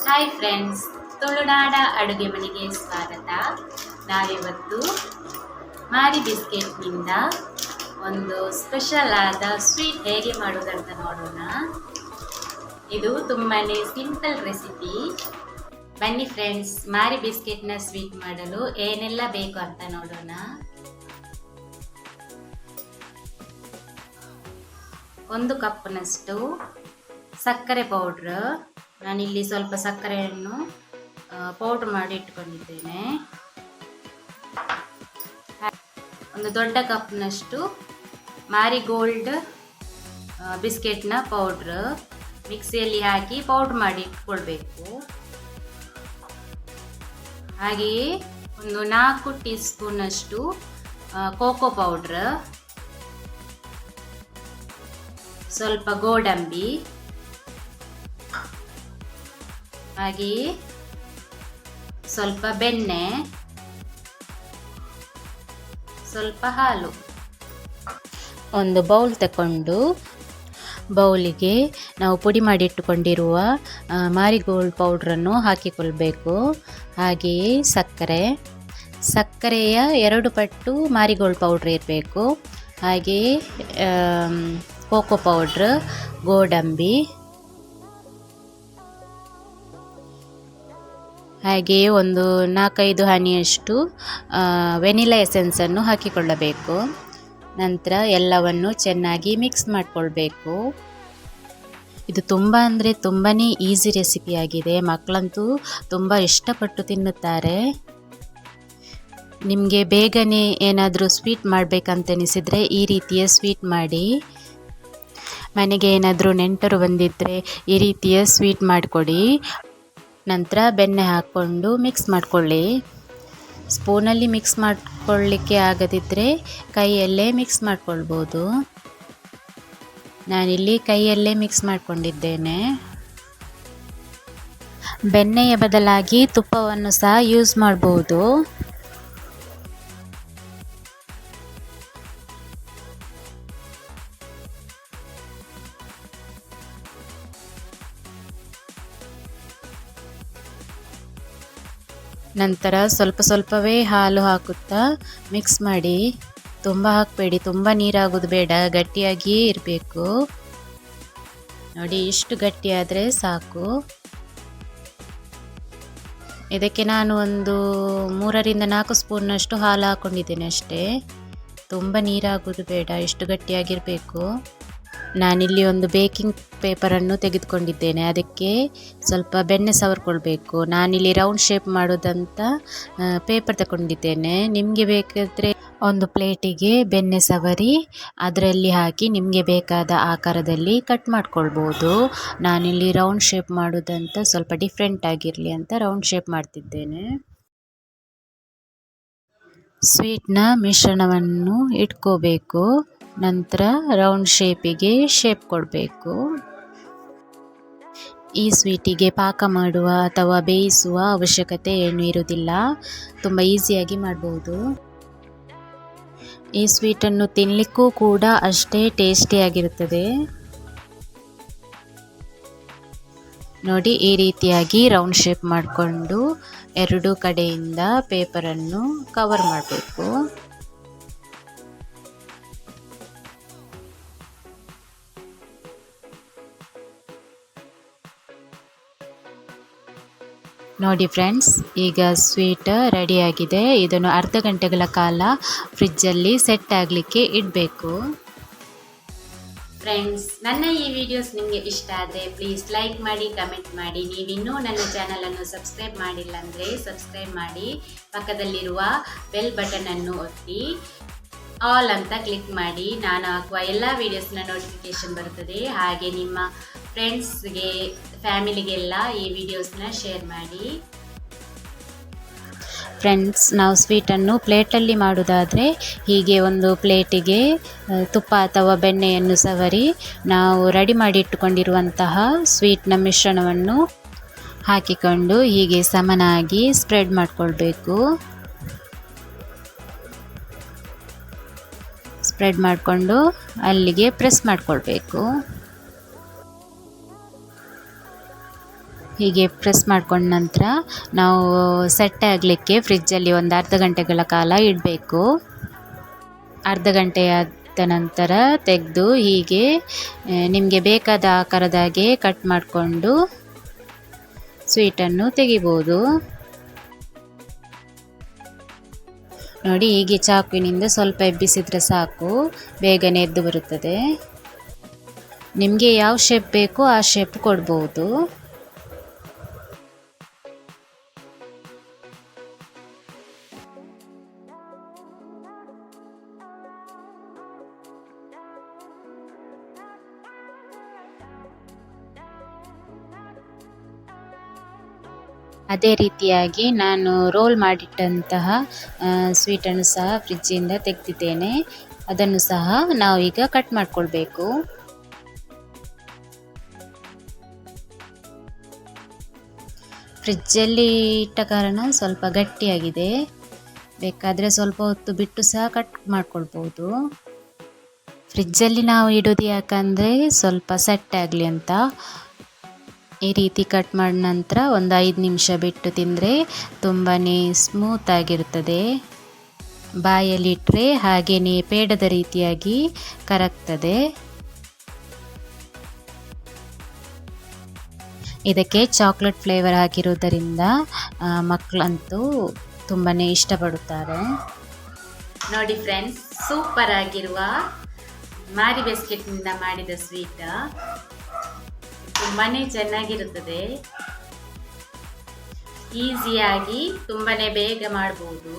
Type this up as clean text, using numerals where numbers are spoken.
Hi friends, ತುಳುನಾಡ ಅಡುಗೆ ಮನೆಗೆ ಸ್ವಾಗತ. ನಾವಿವತ್ತು ಮಾರಿ ಬಿಸ್ಕೆಟ್ನಿಂದ ಒಂದು ಸ್ಪೆಷಲ್ ಆದ ಸ್ವೀಟ್ ಹೇಗೆ ಮಾಡೋದಂತ ನೋಡೋಣ. ಇದು ತುಂಬಾ ಸಿಂಪಲ್ ರೆಸಿಪಿ. ಬನ್ನಿ ಫ್ರೆಂಡ್ಸ್, ಮಾರಿ ಬಿಸ್ಕೆಟ್ನ ಸ್ವೀಟ್ ಮಾಡಲು ಏನೆಲ್ಲ ಬೇಕು ಅಂತ ನೋಡೋಣ. 1 ಕಪ್ನಷ್ಟು ಸಕ್ಕರೆ ಪೌಡ್ರ್. ನಾನಿಲ್ಲಿ ಸ್ವಲ್ಪ ಸಕ್ಕರೆಯನ್ನು ಪೌಡ್ರ್ ಮಾಡಿ ಇಟ್ಕೊಂಡಿದ್ದೇನೆ. 1 ದೊಡ್ಡ ಕಪ್ನಷ್ಟು ಮಾರಿಗೋಲ್ಡ್ ಬಿಸ್ಕೆಟ್ನ ಪೌಡ್ರ್ ಮಿಕ್ಸಿಯಲ್ಲಿ ಹಾಕಿ ಪೌಡ್ರ್ ಮಾಡಿ ಇಟ್ಕೊಳ್ಬೇಕು. ಹಾಗೆಯೇ 4 ಟೀ ಸ್ಪೂನಷ್ಟು ಕೋಕೋ ಪೌಡ್ರ್, ಸ್ವಲ್ಪ ಗೋಡಂಬಿ, ಹಾಗೆಯೇ ಸ್ವಲ್ಪ ಬೆಣ್ಣೆ, ಸ್ವಲ್ಪ ಹಾಲು. ಒಂದು ಬೌಲ್ ತಗೊಂಡು ಬೌಲಿಗೆ ನಾವು ಪುಡಿ ಮಾಡಿಟ್ಟುಕೊಂಡಿರುವ ಮಾರಿಗೋಲ್ಡ್ ಪೌಡ್ರನ್ನು ಹಾಕಿಕೊಳ್ಬೇಕು. ಹಾಗೆಯೇ ಸಕ್ಕರೆಯ 2 ಪಟ್ಟು ಮಾರಿಗೋಲ್ಡ್ ಪೌಡ್ರ್ ಇರಬೇಕು. ಹಾಗೆಯೇ ಕೋಕೋ ಪೌಡ್ರ್, ಗೋಡಂಬಿ, ಹಾಗೆಯೇ 4-5 ಹನಿಯಷ್ಟು ವೆನಿಲಾ ಎಸೆನ್ಸನ್ನು ಹಾಕಿಕೊಳ್ಳಬೇಕು. ನಂತರ ಎಲ್ಲವನ್ನು ಚೆನ್ನಾಗಿ ಮಿಕ್ಸ್ ಮಾಡಿಕೊಳ್ಬೇಕು. ಇದು ತುಂಬಾ ಈಸಿ ರೆಸಿಪಿಯಾಗಿದೆ. ಮಕ್ಕಳಂತೂ ತುಂಬ ಇಷ್ಟಪಟ್ಟು ತಿನ್ನುತ್ತಾರೆ. ನಿಮಗೆ ಬೇಗನೆ ಏನಾದರೂ ಸ್ವೀಟ್ ಮಾಡಬೇಕಂತೆನಿಸಿದರೆ ಈ ರೀತಿಯ ಸ್ವೀಟ್ ಮಾಡಿ. ಮನೆಗೆ ಏನಾದರೂ ನೆಂಟರು ಬಂದಿದ್ದರೆ ಈ ರೀತಿಯ ಸ್ವೀಟ್ ಮಾಡಿಕೊಡಿ. ನಂತರ ಬೆಣ್ಣೆ ಹಾಕ್ಕೊಂಡು ಮಿಕ್ಸ್ ಮಾಡಿಕೊಳ್ಳಿ. ಸ್ಪೂನಲ್ಲಿ ಮಿಕ್ಸ್ ಮಾಡಿಕೊಳ್ಳಿಕ್ಕೆ ಆಗದಿದ್ದರೆ ಕೈಯಲ್ಲೇ ಮಿಕ್ಸ್ ಮಾಡಿಕೊಳ್ಬೋದು. ನಾನಿಲ್ಲಿ ಕೈಯಲ್ಲೇ ಮಿಕ್ಸ್ ಮಾಡಿಕೊಂಡಿದ್ದೇನೆ. ಬೆಣ್ಣೆಯ ಬದಲಾಗಿ ತುಪ್ಪವನ್ನು ಸಹ ಯೂಸ್ ಮಾಡ್ಬೋದು. ನಂತರ ಸ್ವಲ್ಪವೇ ಹಾಲು ಹಾಕುತ್ತಾ ಮಿಕ್ಸ್ ಮಾಡಿ. ತುಂಬ ಹಾಕಬೇಡಿ, ತುಂಬ ನೀರಾಗೋದು ಬೇಡ, ಗಟ್ಟಿಯಾಗಿಯೇ ಇರಬೇಕು. ನೋಡಿ, ಇಷ್ಟು ಗಟ್ಟಿಯಾದರೆ ಸಾಕು. ಇದಕ್ಕೆ ನಾನು 3-4 ಸ್ಪೂನ್ನಷ್ಟು ಹಾಲು ಹಾಕ್ಕೊಂಡಿದ್ದೇನೆ ಅಷ್ಟೇ. ತುಂಬ ನೀರಾಗೋದು ಬೇಡ, ಇಷ್ಟು ಗಟ್ಟಿಯಾಗಿರಬೇಕು. ನಾನಿಲ್ಲಿ ಒಂದು ಬೇಕಿಂಗ್ ಪೇಪರನ್ನು ತೆಗೆದುಕೊಂಡಿದ್ದೇನೆ. ಅದಕ್ಕೆ ಸ್ವಲ್ಪ ಬೆಣ್ಣೆ ಸವರ್ಕೊಳ್ಬೇಕು. ನಾನಿಲ್ಲಿ ರೌಂಡ್ ಶೇಪ್ ಮಾಡೋದಂತ ಪೇಪರ್ ತಗೊಂಡಿದ್ದೇನೆ. ನಿಮಗೆ ಬೇಕಾದರೆ ಒಂದು ಪ್ಲೇಟಿಗೆ ಬೆಣ್ಣೆ ಸವರಿ ಅದರಲ್ಲಿ ಹಾಕಿ ನಿಮಗೆ ಬೇಕಾದ ಆಕಾರದಲ್ಲಿ ಕಟ್ ಮಾಡ್ಕೊಳ್ಬೋದು. ನಾನಿಲ್ಲಿ ರೌಂಡ್ ಶೇಪ್ ಮಾಡೋದಂತ ಸ್ವಲ್ಪ ಡಿಫ್ರೆಂಟ್ ಆಗಿರಲಿ ಅಂತ ರೌಂಡ್ ಶೇಪ್ ಮಾಡ್ತಿದ್ದೇನೆ. ಸ್ವೀಟ್ನ ಮಿಶ್ರಣವನ್ನು ಇಟ್ಕೋಬೇಕು. ನಂತರ ರೌಂಡ್ ಶೇಪಿಗೆ ಶೇಪ್ ಕೊಡಬೇಕು. ಈ ಸ್ವೀಟಿಗೆ ಪಾಕ ಮಾಡುವ ಅಥವಾ ಬೇಯಿಸುವ ಅವಶ್ಯಕತೆ ಏನೂ ಇರುವುದಿಲ್ಲ. ತುಂಬ ಈಸಿಯಾಗಿ ಮಾಡಬಹುದು. ಈ ಸ್ವೀಟನ್ನು ತಿನ್ನಲಿಕ್ಕೂ ಕೂಡ ಅಷ್ಟೇ ಟೇಸ್ಟಿಯಾಗಿರುತ್ತದೆ. ನೋಡಿ, ಈ ರೀತಿಯಾಗಿ ರೌಂಡ್ ಶೇಪ್ ಮಾಡಿಕೊಂಡು 2 ಕಡೆಯಿಂದ ಪೇಪರನ್ನು ಕವರ್ ಮಾಡಬೇಕು. ನೋಡಿ ಫ್ರೆಂಡ್ಸ್, ಈಗ ಸ್ವೀಟ್ ರೆಡಿಯಾಗಿದೆ. ಇದನ್ನು ಅರ್ಧ ಗಂಟೆಗಳ ಕಾಲ ಫ್ರಿಜ್ಜಲ್ಲಿ ಸೆಟ್ ಆಗಲಿಕ್ಕೆ ಇಡಬೇಕು. ಫ್ರೆಂಡ್ಸ್, ನನ್ನ ಈ ವಿಡಿಯೋಸ್ ನಿಮಗೆ ಇಷ್ಟ ಆದರೆ ಪ್ಲೀಸ್ ಲೈಕ್ ಮಾಡಿ, ಕಮೆಂಟ್ ಮಾಡಿ. ನೀವಿನ್ನೂ ನನ್ನ ಚಾನಲನ್ನು ಸಬ್ಸ್ಕ್ರೈಬ್ ಮಾಡಿಲ್ಲ ಅಂದರೆ ಸಬ್ಸ್ಕ್ರೈಬ್ ಮಾಡಿ. ಪಕ್ಕದಲ್ಲಿರುವ ಬೆಲ್ ಬಟನನ್ನು ಒತ್ತಿ ಆಲ್ ಅಂತ ಕ್ಲಿಕ್ ಮಾಡಿ. ನಾನು ಹಾಕುವ ಎಲ್ಲ ವೀಡಿಯೋಸ್ನ ನೋಟಿಫಿಕೇಷನ್ ಬರ್ತದೆ. ಹಾಗೆ ನಿಮ್ಮ ಫ್ರೆಂಡ್ಸ್ಗೆ, ಫ್ಯಾಮಿಲಿಗೆಲ್ಲ ಈ ವಿಡಿಯೋಸ್ನ ಶೇರ್ ಮಾಡಿ. ಫ್ರೆಂಡ್ಸ್, ನಾವು ಸ್ವೀಟನ್ನು ಪ್ಲೇಟಲ್ಲಿ ಮಾಡೋದಾದರೆ ಹೀಗೆ ಒಂದು ಪ್ಲೇಟಿಗೆ ತುಪ್ಪ ಅಥವಾ ಬೆಣ್ಣೆಯನ್ನು ಸವರಿ ನಾವು ರೆಡಿ ಮಾಡಿ ಇಟ್ಟುಕೊಂಡಿರುವಂತಹ ಸ್ವೀಟ್ನ ಮಿಶ್ರಣವನ್ನು ಹಾಕಿಕೊಂಡು ಹೀಗೆ ಸಮನಾಗಿ ಸ್ಪ್ರೆಡ್ ಮಾಡಿಕೊಳ್ಬೇಕು. ಸ್ಪ್ರೆಡ್ ಮಾಡಿಕೊಂಡು ಅಲ್ಲಿಗೆ ಪ್ರೆಸ್ ಮಾಡಿಕೊಳ್ಬೇಕು. ಹೀಗೆ ಪ್ರೆಸ್ ಮಾಡ್ಕೊಂಡ ನಂತರ ನಾವು ಸೆಟ್ ಆಗಲಿಕ್ಕೆ ಫ್ರಿಜ್ಜಲ್ಲಿ ಒಂದು ಅರ್ಧ ಗಂಟೆಗಳ ಕಾಲ ಇಡಬೇಕು. ಅರ್ಧ ಗಂಟೆ ಆದ ನಂತರ ತೆಗೆದು ಹೀಗೆ ನಿಮಗೆ ಬೇಕಾದ ಆಕಾರದಾಗೆ ಕಟ್ ಮಾಡಿಕೊಂಡು ಸ್ವೀಟನ್ನು ತೆಗಿಬೋದು. ನೋಡಿ, ಹೀಗೆ ಚಾಕುವಿನಿಂದ ಸ್ವಲ್ಪ ಎಬ್ಬಿಸಿದರೆ ಸಾಕು, ಬೇಗನೆ ಎದ್ದು ಬರುತ್ತದೆ. ನಿಮಗೆ ಯಾವ ಶೇಪ್ ಬೇಕೋ ಆ ಶೇಪ್ ಕೊಡ್ಬೋದು. ಅದೇ ರೀತಿಯಾಗಿ ನಾನು ರೋಲ್ ಮಾಡಿಟ್ಟಂತಹ ಸ್ವೀಟನ್ನು ಸಹ ಫ್ರಿಜ್ಜಿಂದ ತೆಗೆದಿದ್ದೇನೆ. ಅದನ್ನು ಸಹ ನಾವೀಗ ಕಟ್ ಮಾಡಿಕೊಳ್ಬೇಕು. ಫ್ರಿಜ್ಜಲ್ಲಿ ಇಟ್ಟ ಕಾರಣ ಸ್ವಲ್ಪ ಗಟ್ಟಿಯಾಗಿದೆ. ಬೇಕಾದರೆ ಸ್ವಲ್ಪ ಹೊತ್ತು ಬಿಟ್ಟು ಸಹ ಕಟ್ ಮಾಡ್ಕೊಳ್ಬೋದು. ಫ್ರಿಜ್ಜಲ್ಲಿ ನಾವು ಇಡೋದು ಯಾಕಂದರೆ ಸ್ವಲ್ಪ ಸೆಟ್ ಆಗಲಿ ಅಂತ. ಈ ರೀತಿ ಕಟ್ ಮಾಡಿದ ನಂತರ ಒಂದು 5 ನಿಮಿಷ ಬಿಟ್ಟು ತಿಂದರೆ ತುಂಬಾ ಸ್ಮೂತ್ ಆಗಿರುತ್ತದೆ. ಬಾಯಲ್ಲಿ ಇಟ್ಟರೆ ಹಾಗೆಯೇ ಪೇಡದ ರೀತಿಯಾಗಿ ಕರಗ್ತದೆ. ಇದಕ್ಕೆ ಚಾಕ್ಲೇಟ್ ಫ್ಲೇವರ್ ಹಾಕಿರೋದರಿಂದ ಮಕ್ಕಳಂತೂ ತುಂಬಾ ಇಷ್ಟಪಡುತ್ತಾರೆ. ನೋಡಿ ಫ್ರೆಂಡ್ಸ್, ಸೂಪರ್ ಆಗಿರುವ ಮಾರಿ ಬಿಸ್ಕೆಟ್ನಿಂದ ಮಾಡಿದ ಸ್ವೀಟ್ ತುಂಬಾ ಚೆನ್ನಾಗಿರುತ್ತದೆ. ಈಸಿಯಾಗಿ ತುಂಬಾ ಬೇಗ ಮಾಡ್ಬೋದು.